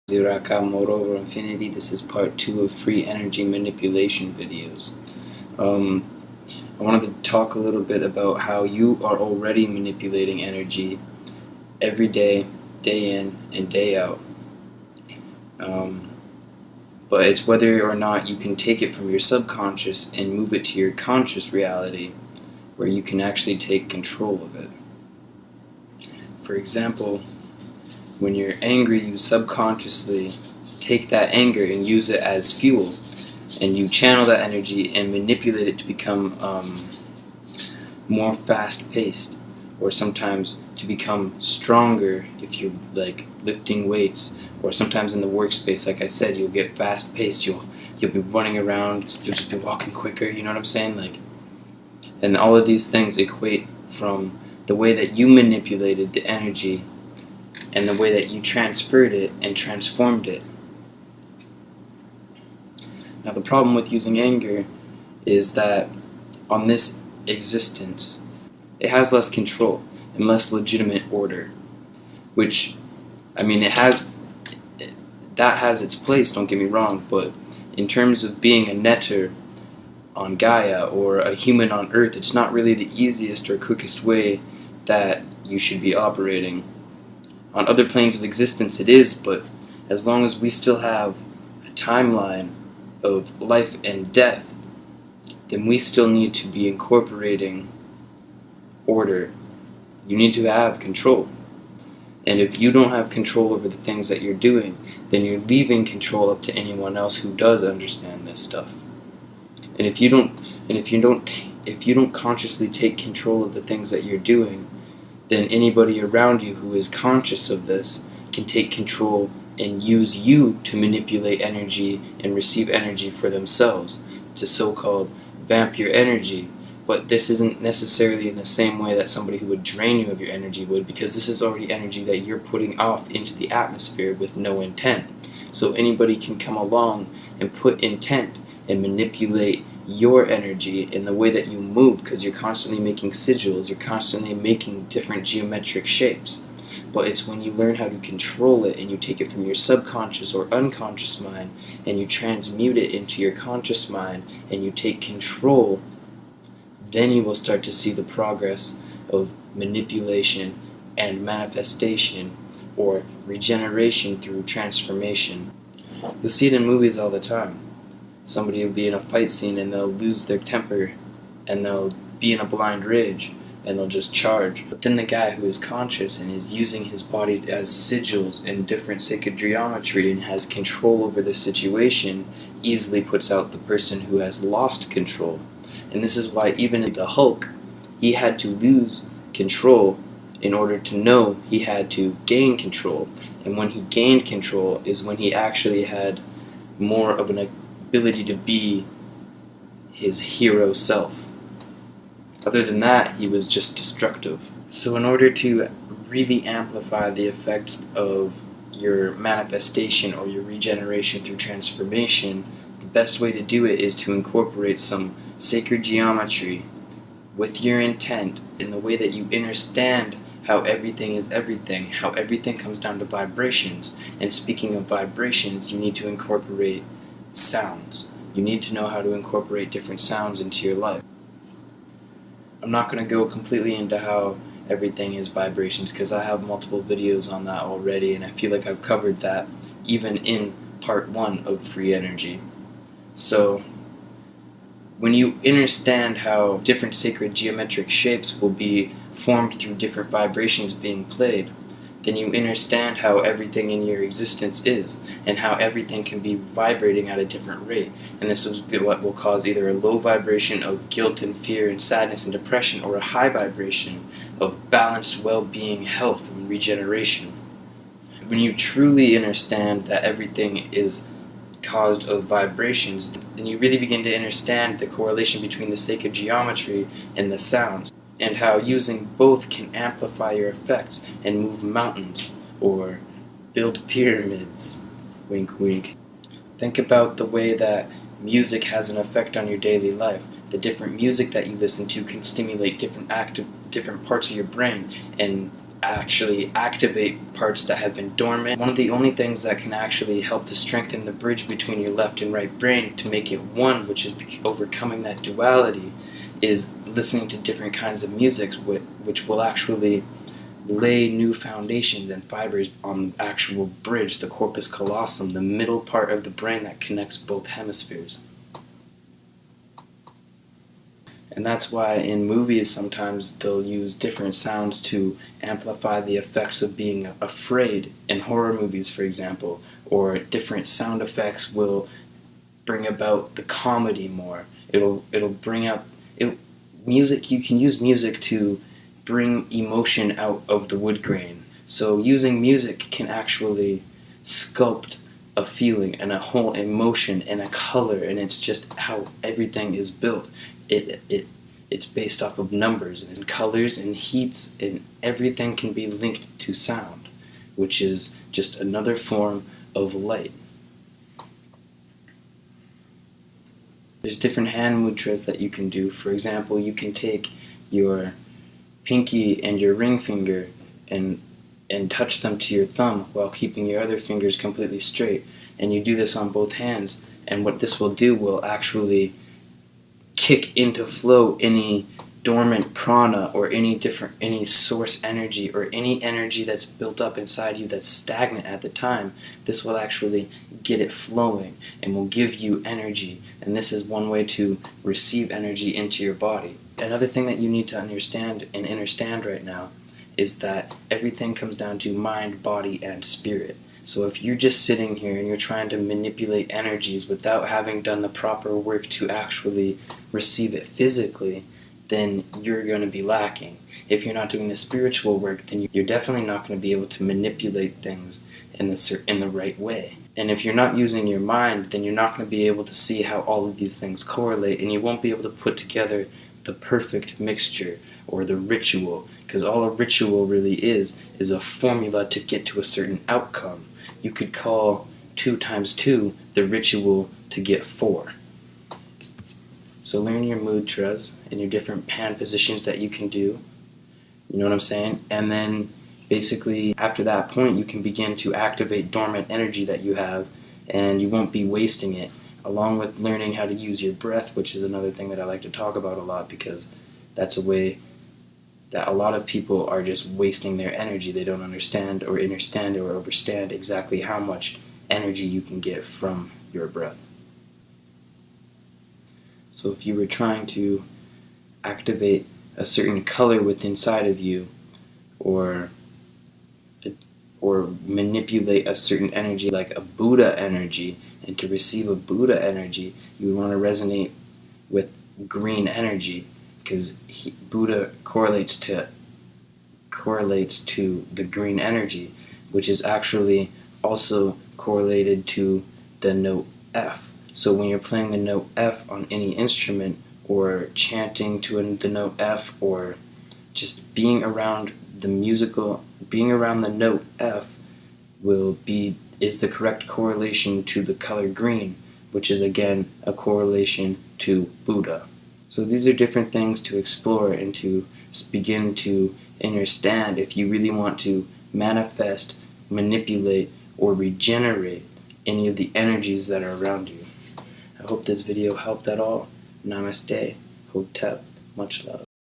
Zee Raka over infinity. This is part 2 of free energy manipulation videos. I wanted to talk a little bit about how you are already manipulating energy every day, day in and day out. But it's whether or not you can take it from your subconscious and move it to your conscious reality where you can actually take control of it. For example, when you're angry, you subconsciously take that anger and use it as fuel, and you channel that energy and manipulate it to become more fast-paced, or sometimes to become stronger if you're like lifting weights, or sometimes in the workspace, like I said, you'll get fast-paced. You'll be running around. You'll just be walking quicker. You know what I'm saying? And all of these things equate from the way that you manipulated the energy and the way that you transferred it and transformed it. Now the problem with using anger is that on this existence, it has less control and less legitimate order, which, I mean, that has its place, don't get me wrong, but in terms of being a netter on Gaia or a human on Earth, it's not really the easiest or quickest way that you should be operating. On other planes of existence it is, but as long as we still have a timeline of life and death, then we still need to be incorporating order. You need to have control. And if you don't have control over the things that you're doing, then you're leaving control up to anyone else who does understand this stuff. And if you don't consciously take control of the things that you're doing, then anybody around you who is conscious of this can take control and use you to manipulate energy and receive energy for themselves, to so-called vamp your energy. But this isn't necessarily in the same way that somebody who would drain you of your energy would, because this is already energy that you're putting off into the atmosphere with no intent. So anybody can come along and put intent and manipulate your energy in the way that you move, because you're constantly making sigils, you're constantly making different geometric shapes. But it's when you learn how to control it and you take it from your subconscious or unconscious mind and you transmute it into your conscious mind and you take control, then you will start to see the progress of manipulation and manifestation, or regeneration through transformation. You'll see it in movies all the time. Somebody will be in a fight scene and they'll lose their temper and they'll be in a blind rage and they'll just charge. But then the guy who is conscious and is using his body as sigils in different sacred geometry and has control over the situation easily puts out the person who has lost control. And this is why even in the Hulk, he had to lose control in order to know he had to gain control. And when he gained control is when he actually had more of an ability to be his hero self. Other than that, he was just destructive. So in order to really amplify the effects of your manifestation or your regeneration through transformation, the best way to do it is to incorporate some sacred geometry with your intent in the way that you understand how everything is everything, how everything comes down to vibrations. And speaking of vibrations, you need to incorporate sounds. You need to know how to incorporate different sounds into your life. I'm not going to go completely into how everything is vibrations, because I have multiple videos on that already, and I feel like I've covered that even in part 1 of free energy. So when you understand how different sacred geometric shapes will be formed through different vibrations being played, then you understand how everything in your existence is, and how everything can be vibrating at a different rate. And this is what will cause either a low vibration of guilt and fear and sadness and depression, or a high vibration of balanced well-being, health, and regeneration. When you truly understand that everything is caused of vibrations, then you really begin to understand the correlation between the sacred geometry and the sounds, and how using both can amplify your effects and move mountains, or build pyramids. Wink wink. Think about the way that music has an effect on your daily life. The different music that you listen to can stimulate different parts of your brain, and actually activate parts that have been dormant. One of the only things that can actually help to strengthen the bridge between your left and right brain to make it one, which is overcoming that duality, is listening to different kinds of music, which will actually lay new foundations and fibers on the actual bridge, the corpus callosum, the middle part of the brain that connects both hemispheres. And that's why in movies sometimes they'll use different sounds to amplify the effects of being afraid. In horror movies, for example, or different sound effects will bring about the comedy more. It'll bring out music. You can use music to bring emotion out of the wood grain. So using music can actually sculpt a feeling and a whole emotion and a color, and it's just how everything is built. It's based off of numbers and colors and heats, and everything can be linked to sound, which is just another form of light. There's different hand mudras that you can do. For example, you can take your pinky and your ring finger and touch them to your thumb while keeping your other fingers completely straight. And you do this on both hands, and what this will do will actually kick into flow any dormant prana or any source energy or any energy that's built up inside you that's stagnant at the time. This will actually get it flowing and will give you energy, and this is one way to receive energy into your body. Another thing that you need to understand and understand right now is that everything comes down to mind, body, and spirit. So if you're just sitting here and you're trying to manipulate energies without having done the proper work to actually receive it physically, then you're going to be lacking. If you're not doing the spiritual work, then you're definitely not going to be able to manipulate things in the right way. And if you're not using your mind, then you're not going to be able to see how all of these things correlate, and you won't be able to put together the perfect mixture or the ritual, because all a ritual really is a formula to get to a certain outcome. You could call 2 times 2 the ritual to get 4. So learn your mudras and your different hand positions that you can do. You know what I'm saying? And then basically after that point you can begin to activate dormant energy that you have, and you won't be wasting it, along with learning how to use your breath, which is another thing that I like to talk about a lot, because that's a way that a lot of people are just wasting their energy. They don't understand or understand exactly how much energy you can get from your breath. So if you were trying to activate a certain color within inside of you, or manipulate a certain energy like a Buddha energy, and to receive a Buddha energy, you would want to resonate with green energy, because Buddha correlates to the green energy, which is actually also correlated to the note F. So when you're playing the note F on any instrument, or chanting to the note F, or just being around the note F is the correct correlation to the color green, which is again a correlation to Buddha. So these are different things to explore and to begin to understand if you really want to manifest, manipulate, or regenerate any of the energies that are around you. I hope this video helped at all. Namaste. Hotep. Much love.